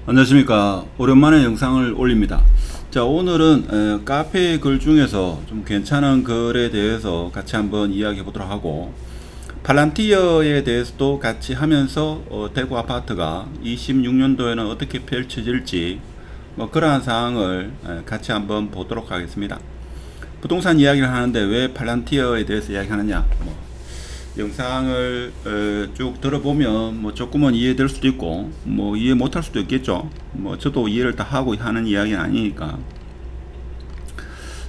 안녕하십니까. 오랜만에 영상을 올립니다. 자, 오늘은 카페 글 중에서 좀 괜찮은 글에 대해서 같이 한번 이야기해 보도록 하고, 팔란티어에 대해서도 같이 하면서 대구 아파트가 26년도에는 어떻게 펼쳐질지 그러한 사항을 같이 한번 보도록 하겠습니다. 부동산 이야기를 하는데 왜 팔란티어에 대해서 이야기하느냐, 영상을 쭉 들어보면 조금은 이해될 수도 있고 이해 못할 수도 있겠죠. 저도 이해를 다 하고 하는 이야기는 아니니까.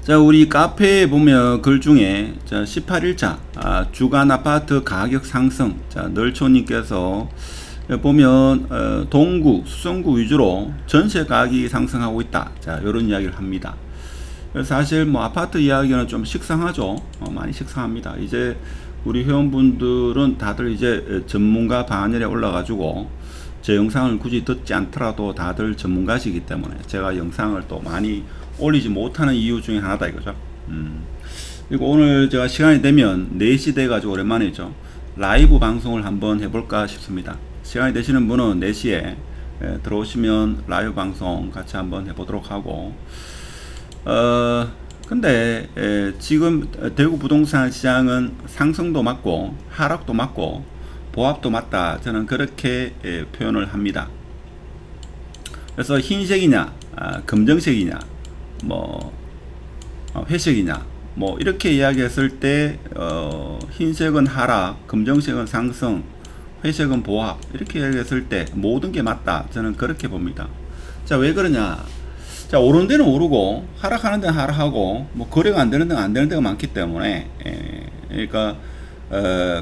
자, 우리 카페에 보면 글 중에 18일차 주간 아파트 가격 상승, 널초님께서 보면 동구 수성구 위주로 전세 가격이 상승하고 있다, 이런 이야기를 합니다. 사실 아파트 이야기는 좀 식상하죠. 많이 식상합니다. 이제 우리 회원분들은 다들 이제 전문가 반열에 올라가지고 제 영상을 굳이 듣지 않더라도 다들 전문가시기 때문에 제가 영상을 또 많이 올리지 못하는 이유 중에 하나다 이거죠. 그리고 오늘 제가 시간이 되면 4시 돼가지고 오랜만이죠. 라이브 방송을 한번 해볼까 싶습니다. 시간이 되시는 분은 4시에 들어오시면 라이브 방송 같이 한번 해보도록 하고, 근데 지금 대구 부동산 시장은 상승도 맞고 하락도 맞고 보합도 맞다, 저는 그렇게 표현을 합니다. 그래서 흰색이냐 검정색이냐 회색이냐 이렇게 이야기했을 때 흰색은 하락, 검정색은 상승, 회색은 보합, 이렇게 이야기했을 때 모든 게 맞다, 저는 그렇게 봅니다. 자, 왜 그러냐. 자, 오르는 데는 오르고 하락하는 데는 하락하고 거래가 안 되는 데는 안 되는 데가 많기 때문에, 그러니까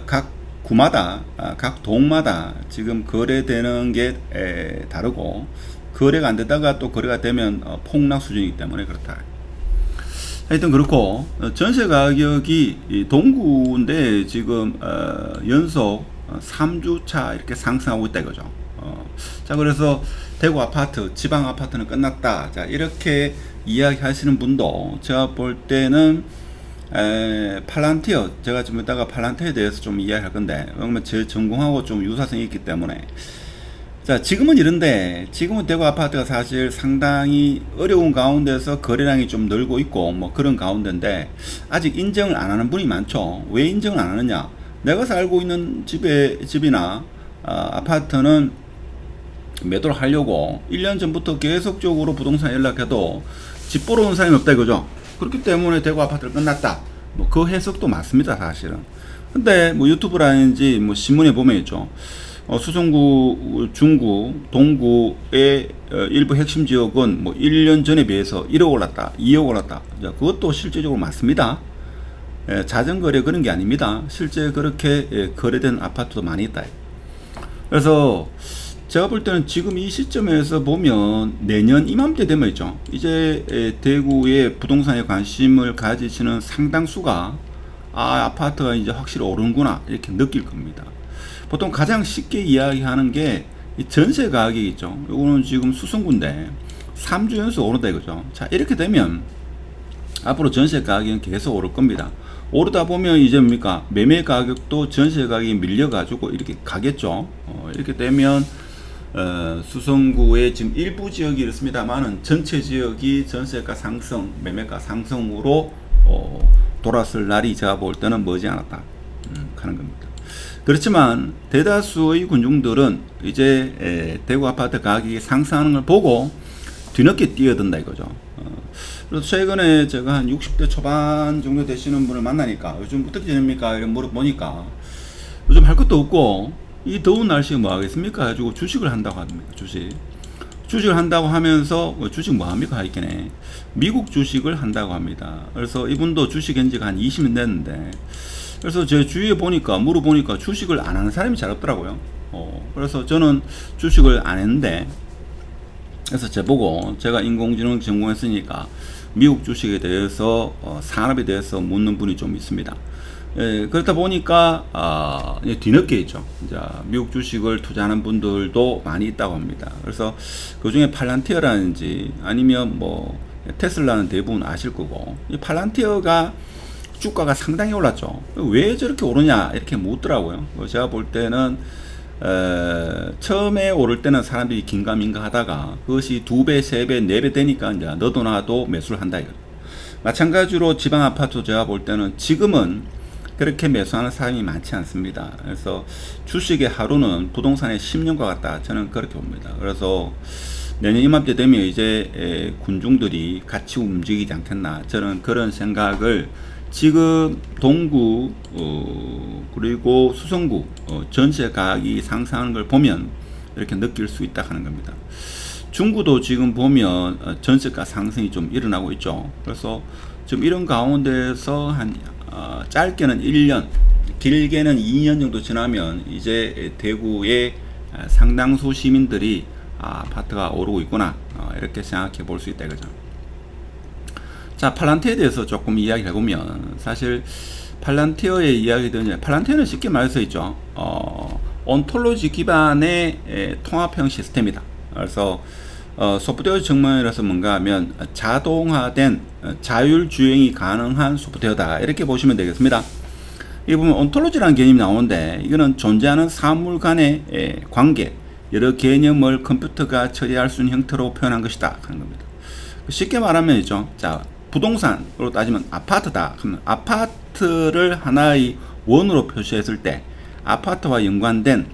각 구마다 각 동마다 지금 거래되는 게 다르고, 거래가 안 되다가 또 거래가 되면 폭락 수준이기 때문에 그렇다. 하여튼 그렇고, 전세 가격이 동구인데 지금 연속 3주차 이렇게 상승하고 있다 이거죠. 자, 그래서 대구 아파트, 지방 아파트는 끝났다, 자, 이렇게 이야기 하시는 분도 제가 볼 때는 팔란티어, 제가 좀 이따가 팔란티어에 대해서 좀 이야기할 건데, 왜냐면 제 전공하고 좀 유사성이 있기 때문에. 자, 지금은 이런데, 지금은 대구 아파트가 사실 상당히 어려운 가운데서 거래량이 좀 늘고 있고 그런 가운데인데, 아직 인정을 안 하는 분이 많죠. 왜 인정을 안 하느냐. 내가 살고 있는 집이나 아파트는 매도를 하려고 1년 전부터 계속적으로 부동산 연락해도 집 보러 온 사람이 없다 이거죠. 그렇기 때문에 대구 아파트를 끝났다, 그 해석도 맞습니다 사실은. 근데 유튜브라든지 신문에 보면 있죠. 수성구, 중구, 동구의 일부 핵심 지역은 1년 전에 비해서 1억 올랐다, 2억 올랐다. 자, 그것도 실제적으로 맞습니다. 자전거래 그런 게 아닙니다. 실제 그렇게 거래된 아파트도 많이 있다. 그래서 제가 볼 때는 지금 이 시점에서 보면 내년 이맘때 되면 있죠. 이제 대구의 부동산에 관심을 가지시는 상당수가 아파트가 이제 확실히 오르는구나 이렇게 느낄 겁니다. 보통 가장 쉽게 이야기하는 게 이 전세 가격이 있죠. 요거는 지금 수성구인데 3주 연속 오른다 이거죠. 자, 이렇게 되면 앞으로 전세 가격은 계속 오를 겁니다. 오르다 보면 이제 뭡니까, 매매 가격도 전세 가격이 밀려 가지고 이렇게 가겠죠. 이렇게 되면 수성구의 지금 일부 지역이 이렇습니다만은 전체 지역이 전세가 상승, 매매가 상승으로 돌았을 날이 제가 볼 때는 머지않았다 하는 겁니다. 그렇지만 대다수의 군중들은 이제 대구 아파트 가격이 상승하는 걸 보고 뒤늦게 뛰어든다 이거죠. 그래서 최근에 제가 한 60대 초반 정도 되시는 분을 만나니까 요즘 어떻게 지냅니까 이런 물어보니까 요즘 할 것도 없고 이 더운 날씨에 뭐 하겠습니까 가지고 주식을 한다고 합니다. 주식을 한다고 하면서 주식 뭐 합니까 하겠네, 미국 주식을 한다고 합니다. 그래서 이분도 주식 한지가 한 20년 됐는데, 그래서 제 주위에 보니까 물어보니까 주식을 안 하는 사람이 잘 없더라고요. 그래서 저는 주식을 안 했는데, 그래서 제보고 제가 인공지능 전공했으니까 미국 주식에 대해서 산업에 대해서 묻는 분이 좀 있습니다. 그렇다 보니까 뒤늦게 있죠. 미국 주식을 투자하는 분들도 많이 있다고 합니다. 그래서 그 중에 팔란티어라든지 아니면 테슬라는 대부분 아실 거고, 이 팔란티어가 주가가 상당히 올랐죠. 왜 저렇게 오르냐 이렇게 묻더라고요. 제가 볼 때는 처음에 오를 때는 사람들이 긴가민가 하다가 그것이 2배, 3배, 4배 되니까 이제 너도 나도 매수를 한다 이거죠. 마찬가지로 지방 아파트 제가 볼 때는 지금은 그렇게 매수하는 사람이 많지 않습니다. 그래서 주식의 하루는 부동산의 10년과 같다. 저는 그렇게 봅니다. 그래서 내년 이맘때 되면 이제 군중들이 같이 움직이지 않겠나. 저는 그런 생각을 지금 동구 그리고 수성구 전세 가격이 상승하는 걸 보면 이렇게 느낄 수 있다 하는 겁니다. 중구도 지금 보면 전세가 상승이 좀 일어나고 있죠. 그래서 지금 이런 가운데서 한 짧게는 1년, 길게는 2년 정도 지나면 이제 대구의 상당수 시민들이 아파트가 오르고 있구나 이렇게 생각해 볼 수 있다 이거죠. 자, 팔란티어에 대해서 조금 이야기를 해보면, 사실 팔란티어의 이야기들은, 팔란티어는 쉽게 말해서 있죠, 온톨로지 기반의 통합형 시스템이다. 그래서 소프트웨어 측면에서 뭔가 하면 자동화된 자율주행이 가능한 소프트웨어다 이렇게 보시면 되겠습니다. 이 보면 온톨로지라는 개념이 나오는데, 이거는 존재하는 사물 간의 관계, 여러 개념을 컴퓨터가 처리할 수 있는 형태로 표현한 것이다 하는 겁니다. 쉽게 말하면 있죠, 자, 부동산으로 따지면 아파트다. 그러면 아파트를 하나의 원으로 표시했을 때 아파트와 연관된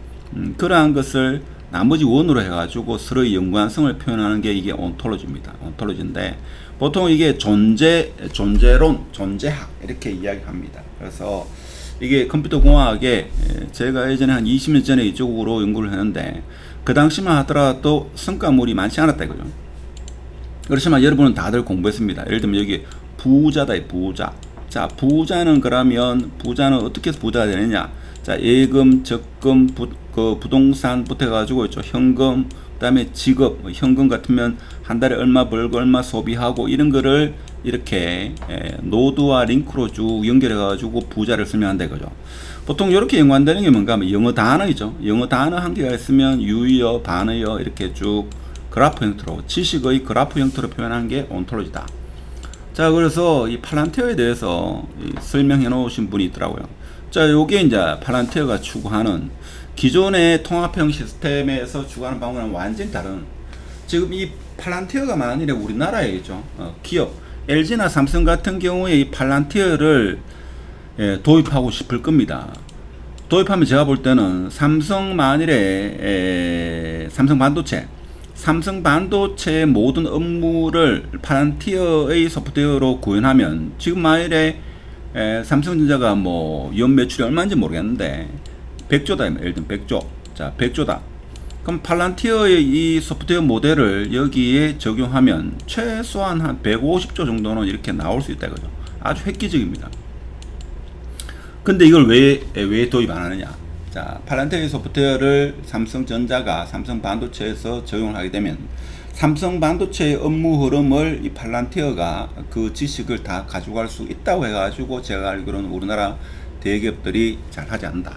그러한 것을 나머지 원으로 해가지고 서로의 연관성을 표현하는 게 이게 온톨로지입니다. 온톨로지인데 보통 이게 존재론, 존재학 이렇게 이야기합니다. 그래서 이게 컴퓨터 공학에 제가 예전에 한 20년 전에 이쪽으로 연구를 했는데 그 당시만 하더라도 성과물이 많지 않았다 이거죠. 그렇지만 여러분은 다들 공부했습니다. 예를 들면 여기 부자다, 부자. 자, 부자는 그러면 부자는 어떻게 해서 부자가 되느냐? 자, 예금, 적금, 부동산부터 해가지고 있죠. 현금, 그다음에 직업, 현금 같으면 한 달에 얼마 벌고 얼마 소비하고 이런 거를 이렇게 노드와 링크로 쭉 연결해가지고 부자를 설명한다 이거죠. 보통 이렇게 연관되는 게 뭔가 하면 영어 단어이죠. 영어 단어 한 개가 있으면 유의어, 반의어 이렇게 쭉 그래프 형태로, 지식의 그래프 형태로 표현하는 게 온톨로지다. 자, 그래서 이 팔란티어에 대해서 설명해 놓으신 분이 있더라고요. 자, 요게 이제 팔란티어가 추구하는 기존의 통합형 시스템에서 추구하는 방법은 완전히 다른, 지금 이 팔란티어가 만일에 우리나라에 있죠, 기업 LG나 삼성 같은 경우에 이 팔란티어를 도입하고 싶을 겁니다. 도입하면 제가 볼 때는 삼성 만일에 삼성 반도체의 모든 업무를 팔란티어의 소프트웨어로 구현하면 지금 만일에 삼성전자가 뭐 연 매출이 얼마인지 모르겠는데 100조다. 예를 들면 100조. 자, 100조다. 그럼 팔란티어의 이 소프트웨어 모델을 여기에 적용하면 최소한 한 150조 정도는 이렇게 나올 수 있다 이거죠. 아주 획기적입니다. 근데 이걸 왜 도입 안 하느냐? 자, 팔란티어 소프트웨어를 삼성전자가 삼성 반도체에서 적용을 하게 되면 삼성 반도체의 업무 흐름을 이 팔란티어가 그 지식을 다 가져갈 수 있다고 해가지고 제가 알기로는 우리나라 대기업들이 잘 하지 않는다.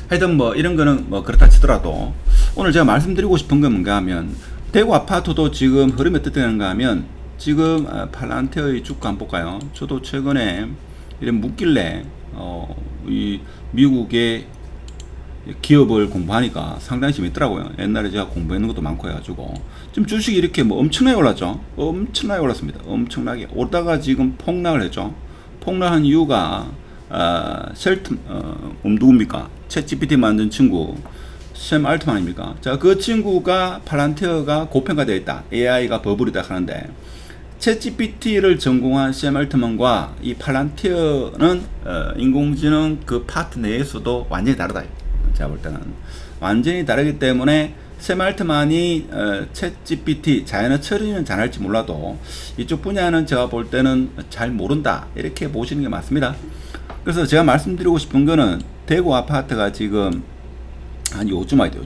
하여튼 뭐 이런 거는 뭐 그렇다 치더라도 오늘 제가 말씀드리고 싶은 건 뭔가 하면 대구 아파트도 지금 흐름이 어떻게 되는가 하면 지금 팔란티어의 주가 한번 볼까요? 저도 최근에 이런 묻길래 이 미국의 기업을 공부하니까 상당히 재밌더라고요. 옛날에 제가 공부했는 것도 많고 해가지고 지금 주식이 이렇게 뭐 엄청나게 올랐죠. 엄청나게 올랐습니다. 엄청나게 오르다가 지금 폭락을 했죠. 폭락한 이유가 누굽니까? 챗GPT 만든 친구 샘 알트만입니까? 자, 그 친구가 팔란티어가 고평가되어 있다, AI가 버블이다 하는데 챗GPT를 전공한 샘 알트만과 이 팔란티어는 인공지능 그 파트 내에서도 완전히 다르다. 제가 볼 때는 완전히 다르기 때문에 샘 알트만이 챗GPT 자연어 처리는 잘할지 몰라도 이쪽 분야는 제가 볼 때는 잘 모른다 이렇게 보시는 게 맞습니다. 그래서 제가 말씀드리고 싶은 거는 대구 아파트가 지금 한 요쯤 와야 돼,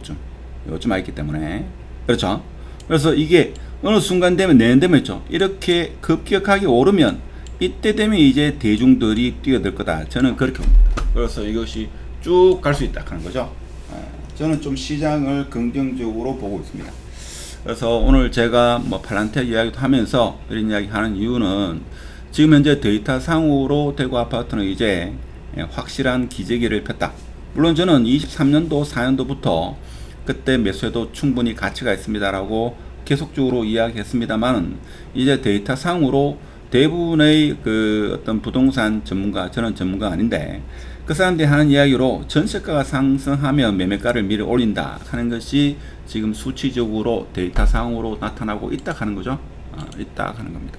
요쯤 와 있기 때문에 그렇죠. 그래서 이게 어느 순간 되면 내년 되면 있죠, 이렇게 급격하게 오르면 이때 되면 이제 대중들이 뛰어들 거다. 저는 그렇게 봅니다. 그래서 이것이 쭉 갈 수 있다 하는 거죠. 저는 좀 시장을 긍정적으로 보고 있습니다. 그래서 오늘 제가 뭐 팔란티어 이야기도 하면서 이런 이야기 하는 이유는 지금 현재 데이터 상으로 대구 아파트는 이제 확실한 기저귀를 폈다. 물론 저는 23년도 4년도부터 그때 매수해도 충분히 가치가 있습니다라고 계속적으로 이야기했습니다만, 이제 데이터 상으로 대부분의 그 어떤 부동산 전문가, 저는 전문가 아닌데, 그 사람들이 하는 이야기로 전세가가 상승하면 매매가를 미리 올린다 하는 것이 지금 수치적으로 데이터 상으로 나타나고 있다 하는 거죠. 있다 하는 겁니다.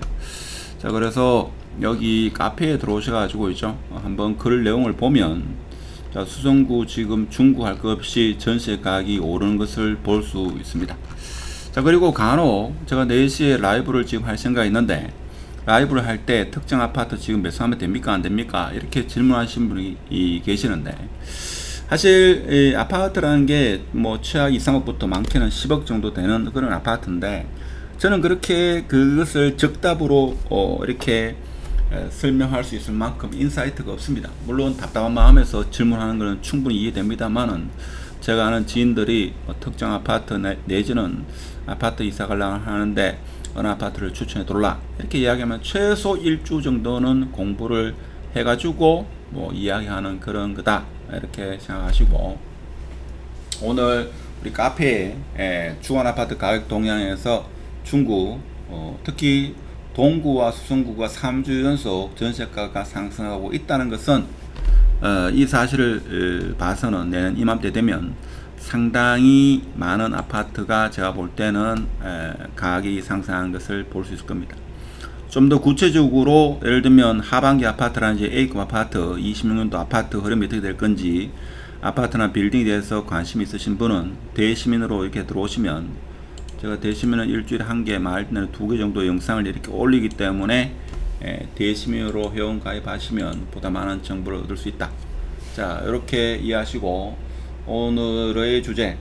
자, 그래서 여기 카페에 들어오셔가지고 있죠. 한번 글 내용을 보면, 자, 수성구 지금 중구할 것 없이 전세 가격이 오르는 것을 볼 수 있습니다. 자, 그리고 간혹 제가 4시에 라이브를 지금 할 생각이 있는데, 라이브를 할 때 특정 아파트 지금 매수하면 됩니까 안 됩니까 이렇게 질문하신 분이 계시는데, 사실 이 아파트라는 게 뭐 최악 2, 3억부터 많게는 10억 정도 되는 그런 아파트인데, 저는 그렇게 그것을 적답으로 이렇게 설명할 수 있을 만큼 인사이트가 없습니다. 물론 답답한 마음에서 질문하는 것은 충분히 이해됩니다만은, 제가 아는 지인들이 특정 아파트 내지는 아파트 이사 가려고 하는데 어느 아파트를 추천해 돌라 이렇게 이야기하면 최소 1주 정도는 공부를 해가지고 뭐 이야기하는 그런 거다 이렇게 생각하시고, 오늘 우리 카페에 주원 아파트 가격 동향에서 중구 특히 동구와 수성구가 3주 연속 전세가가 상승하고 있다는 것은 이 사실을 봐서는 내년 이맘때 되면 상당히 많은 아파트가 제가 볼 때는 가격이 상승하는 것을 볼 수 있을 겁니다. 좀 더 구체적으로 예를 들면 하반기 아파트라든지 A급 아파트, 26년도 아파트 흐름이 어떻게 될 건지, 아파트나 빌딩에 대해서 관심이 있으신 분은 대시민으로 이렇게 들어오시면, 제가 대시민은 일주일에 1개, 많을 때는 2개 정도 영상을 이렇게 올리기 때문에 대시민으로 회원 가입하시면 보다 많은 정보를 얻을 수 있다. 자, 이렇게 이해하시고, 오늘의 주제,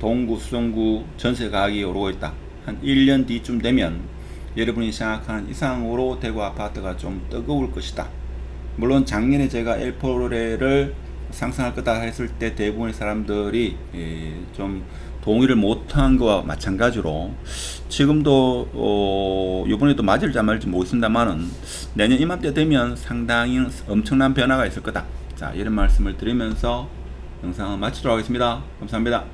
동구, 수성구 전세 가격이 오르고 있다. 한 1년 뒤쯤 되면 여러분이 생각하는 이상으로 대구 아파트가 좀 뜨거울 것이다. 물론 작년에 제가 L4를 상승할 거다 했을 때 대부분의 사람들이 좀 동의를 못한 것과 마찬가지로, 지금도 이번에도 맞을지 안 맞을지 모르겠습니다만은 내년 이맘때 되면 상당히 엄청난 변화가 있을 거다. 자, 이런 말씀을 드리면서 영상을 마치도록 하겠습니다. 감사합니다.